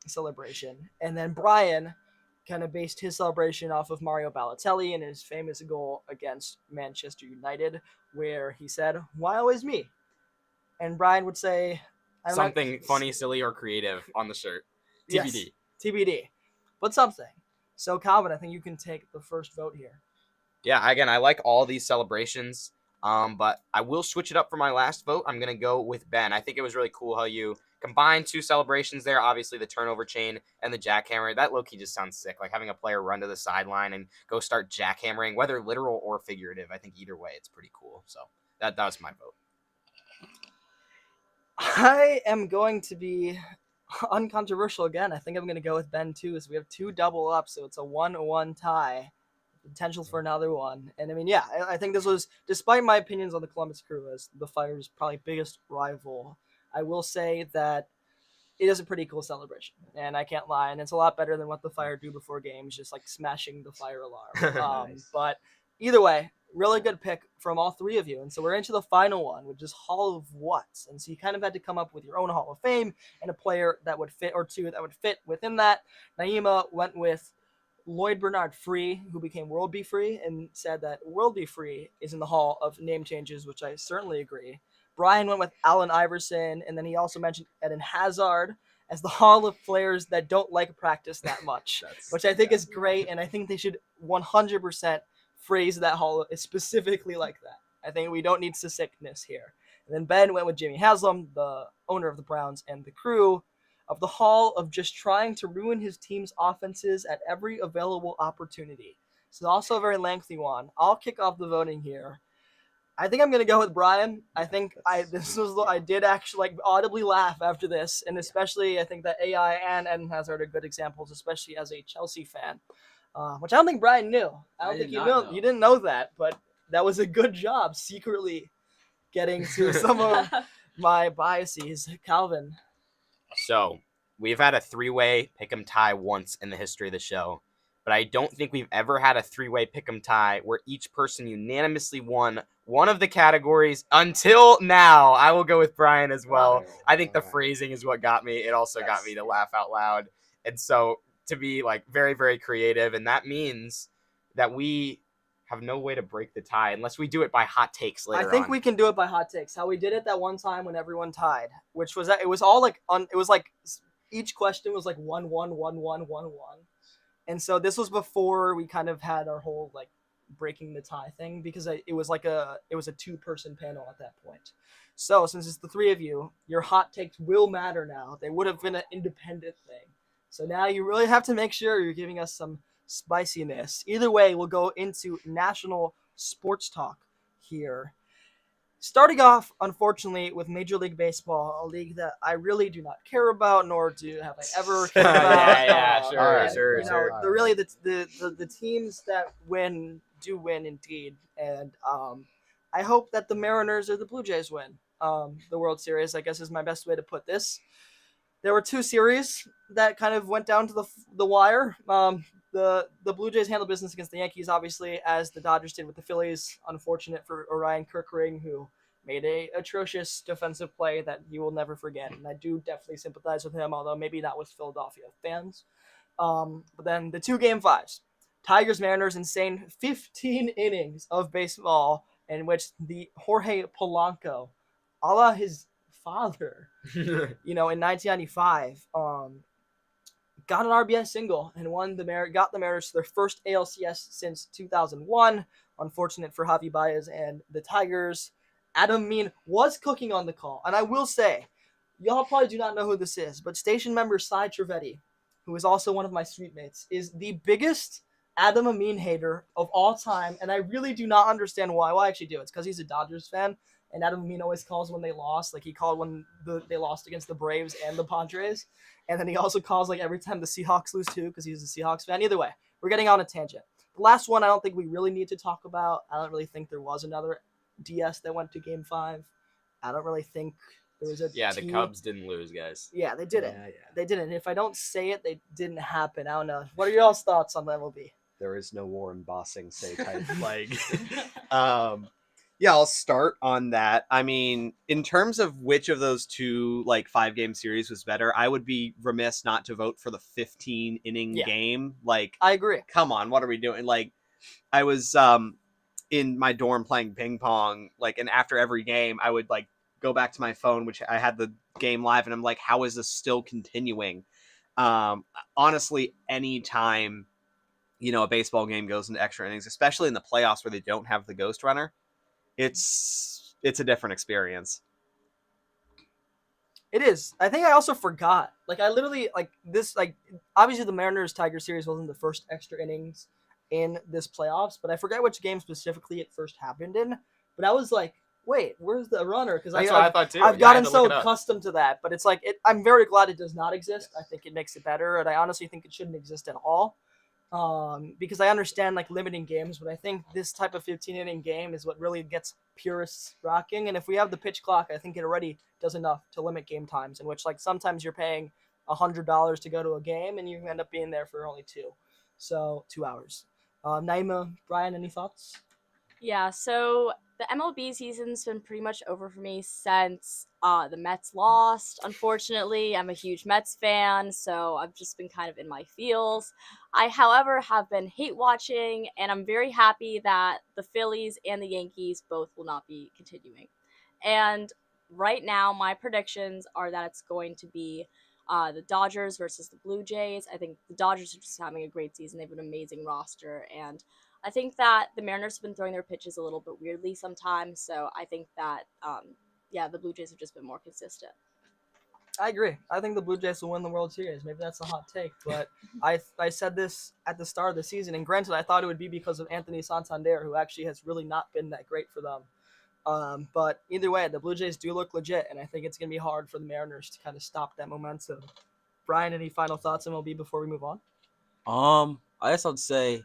celebration. And then Brian kind of based his celebration off of Mario Balotelli and his famous goal against Manchester United, where he said, "Why always me?" And Brian would say, something funny, silly, or creative on the shirt. TBD. Yes, TBD. But something. So, Calvin, I think you can take the first vote here. Yeah, again, I like all these celebrations, but I will switch it up for my last vote. I'm going to go with Ben. I think it was really cool how you combined two celebrations there. Obviously, the turnover chain and the jackhammer. That low-key just sounds sick. Like having a player run to the sideline and go start jackhammering, whether literal or figurative. I think either way, it's pretty cool. So that was my vote. I am going to be uncontroversial again. I think I'm going to go with Ben too. So we have two double ups, so it's a 1-1 tie. Potential for another one. And I mean, yeah, I think this was, despite my opinions on the Columbus Crew as the Fire's probably biggest rival, I will say that it is a pretty cool celebration, and I can't lie, and it's a lot better than what the Fire do before games, just like smashing the fire alarm. Nice. But either way, really good pick from all three of you. And so we're into the final one, which is Hall of What's. And so you kind of had to come up with your own Hall of Fame and a player that would fit, or two that would fit within that. Naima went with Lloyd Bernard Free, who became World Be Free, and said that World Be Free is in the Hall of Name Changes, which I certainly agree. Brian went with Allen Iverson, and then he also mentioned Eden Hazard as the Hall of players that don't like practice that much, which I think is great, and I think they should 100% phrase that Hall specifically like that. I think we don't need sickness here. And then Ben went with Jimmy Haslam, the owner of the Browns and the Crew, of the Hall of just trying to ruin his team's offenses at every available opportunity. So also a very lengthy one. I'll kick off the voting here. I think I'm gonna go with Brian. I think I did actually like audibly laugh after this, and especially I think that AI and Eden Hazard are good examples, especially as a Chelsea fan, which I don't think Brian knew. I don't think you know. You didn't know that, but that was a good job secretly getting to some of my biases. Calvin. So we've had a three-way pick'em tie once in the history of the show, but I don't think we've ever had a three-way pick'em tie where each person unanimously won one of the categories until now. I will go with Brian as well. I think the phrasing is what got me. It also got me to laugh out loud. And so to be like very, very creative, and that means that we have no way to break the tie unless we do it by hot takes later on. I think we can do it by hot takes. How we did it that one time when everyone tied, which was that it was all like it was like each question was like 1-1, 1-1, 1-1. And so this was before we kind of had our whole like breaking the tie thing, because it was a two-person panel at that point. So since it's the three of you, your hot takes will matter now. They would have been an independent thing. So now you really have to make sure you're giving us some spiciness. Either way, we'll go into national sports talk here. Starting off, unfortunately, with Major League Baseball, a league that I really do not care about, nor have I ever cared about. Sure. They're really the teams that win do win indeed, and I hope that the Mariners or the Blue Jays win the World Series, I guess is my best way to put this. There were two series that kind of went down to the wire. the Blue Jays handled business against the Yankees, obviously, as the Dodgers did with the Phillies. Unfortunate for Orion Kirkering, who made a atrocious defensive play that you will never forget. And I do definitely sympathize with him, although maybe not with Philadelphia fans. But then the 2 Game 5s. Tigers-Mariners, insane 15 innings of baseball in which the Jorge Polanco, a la his father, in 1995, got an RBI single and got the Mariners to their first ALCS since 2001. Unfortunate for Javi Baez and the Tigers. Adam Mean was cooking on the call. And I will say, y'all probably do not know who this is, but station member Cy Trivedi, who is also one of my street mates, is the biggest Adam Amin hater of all time. And I really do not understand why. Well, I actually do. It's because he's a Dodgers fan. And Adam Amin always calls when they lost. Like, he called when they lost against the Braves and the Padres. And then he also calls, like, every time the Seahawks lose, too, because he's a Seahawks fan. Either way, we're getting on a tangent. The last one I don't think we really need to talk about. I don't really think there was another DS that went to Game 5. I don't really think there was a the Cubs didn't lose, guys. Yeah, they didn't. Yeah. They didn't. If I don't say it, they didn't happen. I don't know. What are y'all's thoughts on the MLB? There is no Warren Bossing say type like. Yeah, I'll start on that. I mean, in terms of which of those 2 5-game series was better, I would be remiss not to vote for the 15-inning game. Like, I agree. Come on, what are we doing? Like, I was in my dorm playing ping pong, and after every game, I would go back to my phone, which I had the game live, and I'm like, how is this still continuing? Honestly, any time a baseball game goes into extra innings, especially in the playoffs where they don't have the ghost runner, it's a different experience. It is. I think I also forgot. I literally obviously the Mariners Tiger series wasn't the first extra innings in this playoffs, but I forget which game specifically it first happened in. But I was like, wait, where's the runner? Because that's what I thought too. I've gotten so accustomed to that, but it's I'm very glad it does not exist. I think it makes it better, and I honestly think it shouldn't exist at all. Because I understand limiting games, but I think this type of 15-inning game is what really gets purists rocking. And if we have the pitch clock, I think it already does enough to limit game times, in which sometimes you're paying $100 to go to a game and you end up being there for only 2 hours. Naima, Brian, any thoughts? Yeah, so the MLB season's been pretty much over for me since the Mets lost. Unfortunately, I'm a huge Mets fan, so I've just been kind of in my feels. I, however, have been hate watching, and I'm very happy that the Phillies and the Yankees both will not be continuing. And right now, my predictions are that it's going to be the Dodgers versus the Blue Jays. I think the Dodgers are just having a great season. They have an amazing roster, and I think that the Mariners have been throwing their pitches a little bit weirdly sometimes, so I think that, the Blue Jays have just been more consistent. I agree. I think the Blue Jays will win the World Series. Maybe that's a hot take, but I said this at the start of the season, and granted, I thought it would be because of Anthony Santander, who actually has really not been that great for them. But either way, the Blue Jays do look legit, and I think it's going to be hard for the Mariners to kind of stop that momentum. Brian, any final thoughts on MLB before we move on? I guess I'd say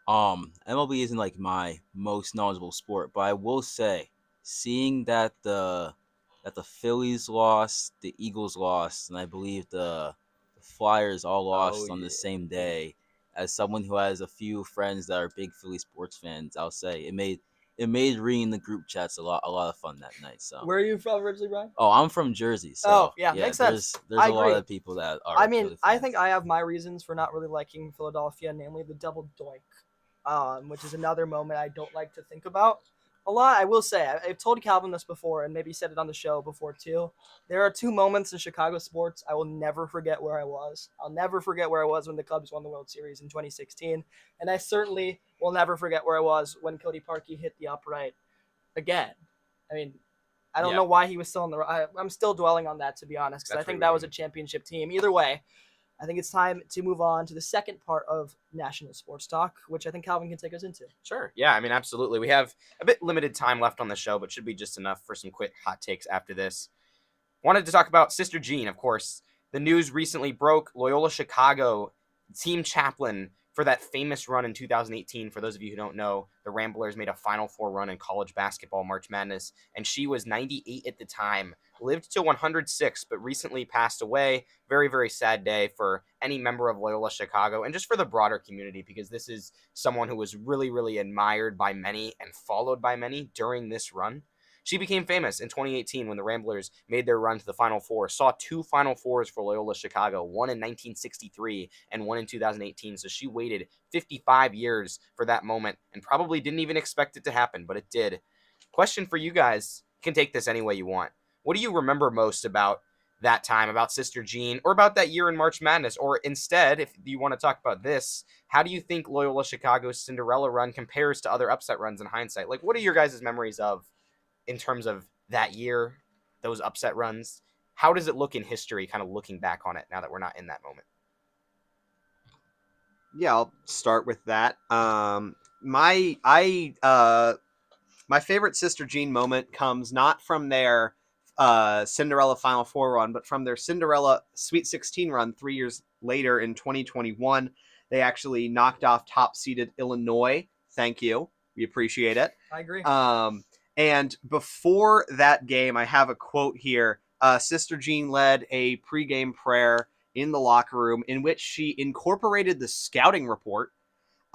MLB isn't my most knowledgeable sport, but I will say, seeing that the Phillies lost, the Eagles lost, and I believe the Flyers all lost on the same day, as someone who has a few friends that are big Philly sports fans, I'll say it made reading the group chats a lot of fun that night. So where are you from originally, Brian? Oh, I'm from Jersey. So makes sense. There's a lot of people that are. I mean, Philly I fans. think I have my reasons for not really liking Philadelphia, namely the double doink, which is another moment I don't like to think about a lot. I will say, I've told Calvin this before, and maybe said it on the show before too. There are 2 moments in Chicago sports I will never forget where I was. I'll never forget where I was when the Cubs won the World Series in 2016, and I certainly will never forget where I was when Cody Parkey hit the upright again. I mean, I don't know why he was still on the. I'm still dwelling on that, to be honest, because I think that was a championship team. Either way, I think it's time to move on to the second part of National Sports Talk, which I think Calvin can take us into. Sure. Yeah, I mean, absolutely. We have a bit limited time left on the show, but should be just enough for some quick hot takes after this. Wanted to talk about Sister Jean, of course. The news recently broke. Loyola Chicago team chaplain for that famous run in 2018. For those of you who don't know, the Ramblers made a Final Four run in college basketball, March Madness, and she was 98 at the time, lived to 106, but recently passed away. Very, very sad day for any member of Loyola Chicago and just for the broader community, because this is someone who was really, really admired by many and followed by many during this run. She became famous in 2018 when the Ramblers made their run to the Final Four, saw 2 Final Fours for Loyola Chicago, one in 1963 and one in 2018. So she waited 55 years for that moment and probably didn't even expect it to happen, but it did. Question for you guys. You can take this any way you want. What do you remember most about that time, about Sister Jean, or about that year in March Madness? Or instead, if you want to talk about this, how do you think Loyola Chicago's Cinderella run compares to other upset runs in hindsight? Like, what are your guys' memories of in terms of that year, those upset runs? How does it look in history, kind of looking back on it now that we're not in that moment? Yeah, I'll start with that. My favorite Sister Jean moment comes not from their Cinderella Final Four run, but from their Cinderella Sweet 16 run 3 years later in 2021. They actually knocked off top-seeded Illinois. Thank you. We appreciate it. I agree. And before that game, I have a quote here. Sister Jean led a pregame prayer in the locker room in which she incorporated the scouting report.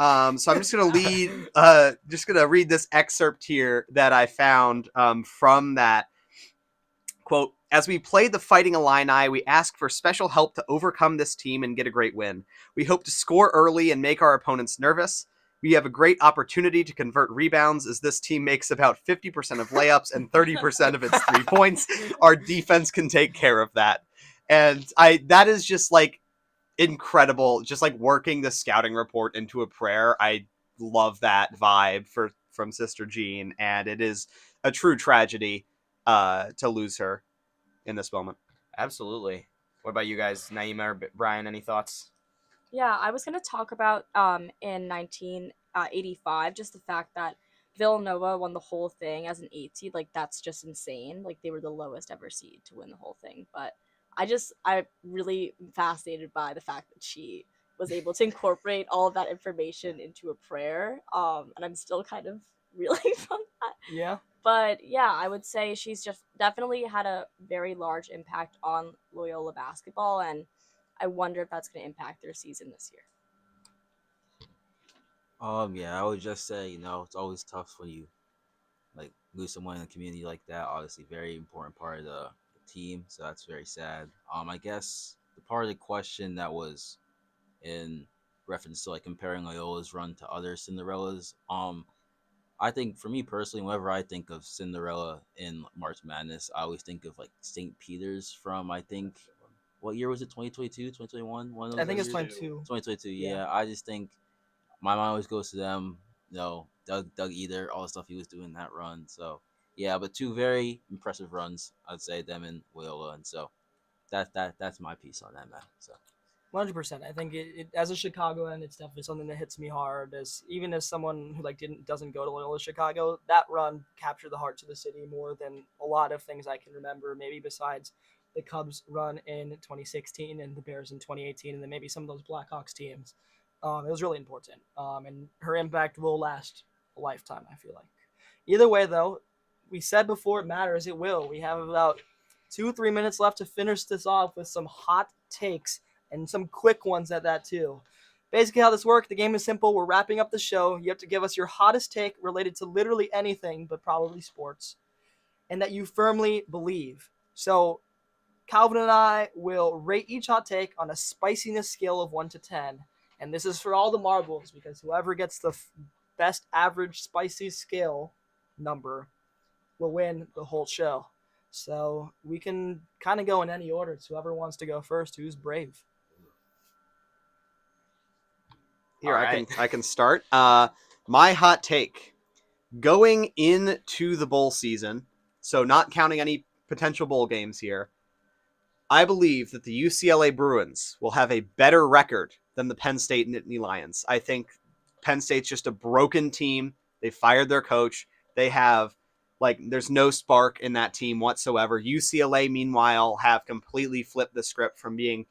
So I'm just going to read this excerpt here that I found from that quote. As we played the Fighting Illini, we asked for special help to overcome this team and get a great win. We hope to score early and make our opponents nervous. We have a great opportunity to convert rebounds as this team makes about 50% of layups and 30% of its 3 points. Our defense can take care of that. And that is just like incredible. Just like working the scouting report into a prayer. I love that vibe from Sister Jean, and it is a true tragedy to lose her in this moment. Absolutely. What about you guys, Naima or Brian? Any thoughts? Yeah, I was going to talk about in 1985, just the fact that Villanova won the whole thing as an 8 seed. Like, that's just insane. Like, they were the lowest ever seed to win the whole thing. But I'm really fascinated by the fact that she was able to incorporate all of that information into a prayer. And I'm still kind of reeling from that. Yeah. But yeah, I would say she's just definitely had a very large impact on Loyola basketball, and I wonder if that's going to impact their season this year. Yeah, I would just say, it's always tough when you like lose someone in a community like that. Obviously, very important part of the team, so that's very sad. I guess the part of the question that was in reference to like comparing Loyola's run to other Cinderellas, I think for me personally, whenever I think of Cinderella in March Madness, I always think of like St. Peter's from, I think, what year was it? 2022, 2021? One of those I think it's years? 22. 2022, yeah. I just think my mind always goes to them. Doug Either, all the stuff he was doing in that run. So yeah, but 2 very impressive runs, I'd say, them and Loyola, and so that's my piece on that, man. So 100%. I think it as a Chicagoan, it's definitely something that hits me hard. As someone who doesn't go to Loyola Chicago, that run captured the hearts of the city more than a lot of things I can remember. Maybe besides the Cubs run in 2016 and the Bears in 2018, and then maybe some of those Blackhawks teams. It was really important, and her impact will last a lifetime, I feel like. Either way, though, we said before it matters, it will. We have about 2-3 minutes left to finish this off with some hot takes and some quick ones at that, too. Basically, how this works, the game is simple. We're wrapping up the show. You have to give us your hottest take related to literally anything, but probably sports, and that you firmly believe. So Calvin and I will rate each hot take on a spiciness scale of 1 to 10. And this is for all the marbles, because whoever gets the best average spicy scale number will win the whole show. So we can kind of go in any order. It's whoever wants to go first, who's brave. Here, right. I can start. My hot take. Going into the bowl season, so not counting any potential bowl games here, I believe that the UCLA Bruins will have a better record than the Penn State Nittany Lions. I think Penn State's just a broken team. They fired their coach. They have, there's no spark in that team whatsoever. UCLA, meanwhile, have completely flipped the script from being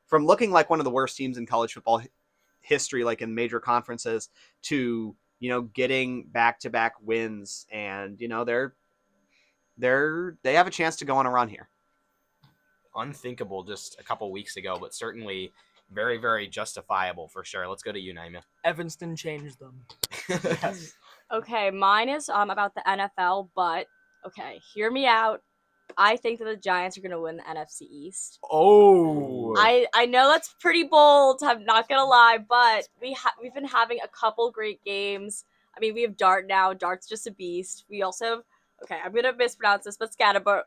from looking like one of the worst teams in college football history, like in major conferences, to getting back-to-back wins, and they have a chance to go on a run here. Unthinkable just a couple weeks ago, but certainly very, very justifiable for sure. Let's go to you, Naima. Evanston changed them. Yes. Okay, mine is about the NFL, but okay, hear me out. I think that the Giants are going to win the NFC East. Oh. I know that's pretty bold, I'm not going to lie, but we've been having a couple great games. I mean, we have Dart now. Dart's just a beast. We also have, okay, I'm going to mispronounce this, but Scatterbo.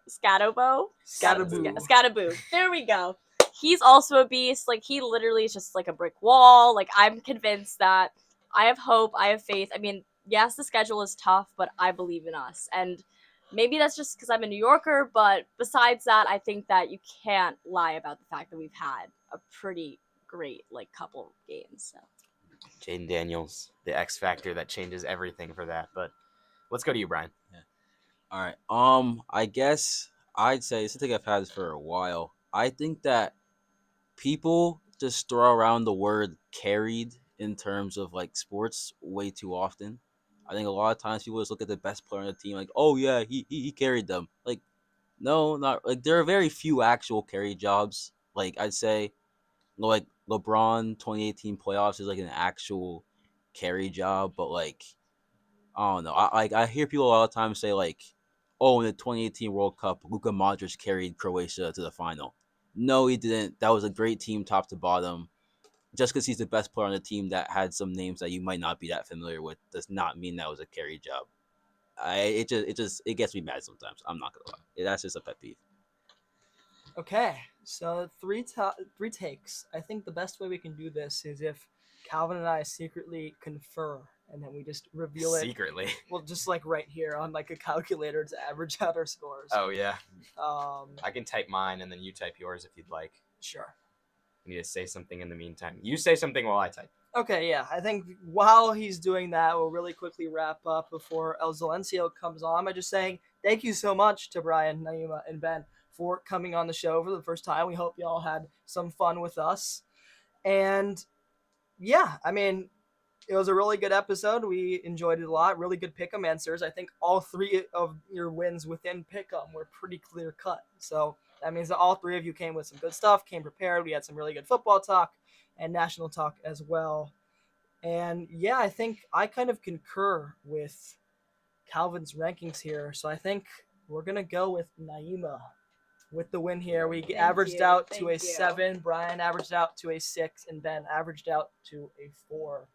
There we go. He's also a beast. Like, he literally is just like a brick wall. Like, I'm convinced that I have hope. I have faith. I mean, yes, the schedule is tough, but I believe in us. And maybe that's just because I'm a New Yorker, but besides that, I think that you can't lie about the fact that we've had a pretty great, like, couple games. So. Jaden Daniels, the X factor that changes everything for that. But let's go to you, Brian. Yeah. All right. I guess I'd say, since I think I've had this for a while, I think that people just throw around the word carried in terms of like sports way too often. I think a lot of times people just look at the best player on the team like, oh yeah, he carried them. Like, no, not like there are very few actual carry jobs. Like I'd say, like LeBron 2018 playoffs is like an actual carry job, but like I don't know. I hear people all the time say like, oh, in the 2018 World Cup, Luka Modric carried Croatia to the final. No, he didn't. That was a great team, top to bottom. Just because he's the best player on the team that had some names that you might not be that familiar with does not mean that was a carry job. It gets me mad sometimes. I'm not gonna lie. That's just a pet peeve. Okay, so three takes. I think the best way we can do this is if Calvin and I secretly confer, and then we just reveal it secretly. Well, just like right here on like a calculator to average out our scores. Oh yeah. I can type mine and then you type yours if you'd like. Sure. You need to say something in the meantime. You say something while I type. Okay, yeah. I think while he's doing that, we'll really quickly wrap up before El Silencio comes on by just saying thank you so much to Brian, Naima, and Ben for coming on the show for the first time. We hope y'all had some fun with us. And yeah, I mean, it was a really good episode. We enjoyed it a lot. Really good pick'em answers. I think all three of your wins within pick'em were pretty clear cut. So that means that all three of you came with some good stuff, came prepared. We had some really good football talk and national talk as well. And yeah, I think I kind of concur with Calvin's rankings here. So I think we're going to go with Naima with the win here. We averaged out to a 7. Brian averaged out to a 6. And Ben averaged out to a 4.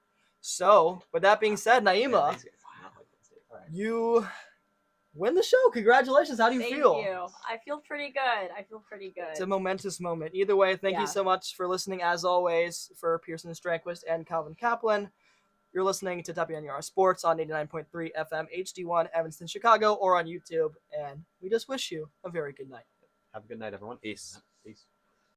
So with that being said, Naima, you win the show. Congratulations. How do you feel? Thank you. I feel pretty good. It's a momentous moment. Either way, thank you so much for listening, as always, for Pierson, Strandquist, and Calvin Kaplan. You're listening to WNUR Sports on 89.3 FM HD1 Evanston, Chicago, or on YouTube. And we just wish you a very good night. Have a good night, everyone. Peace. Peace.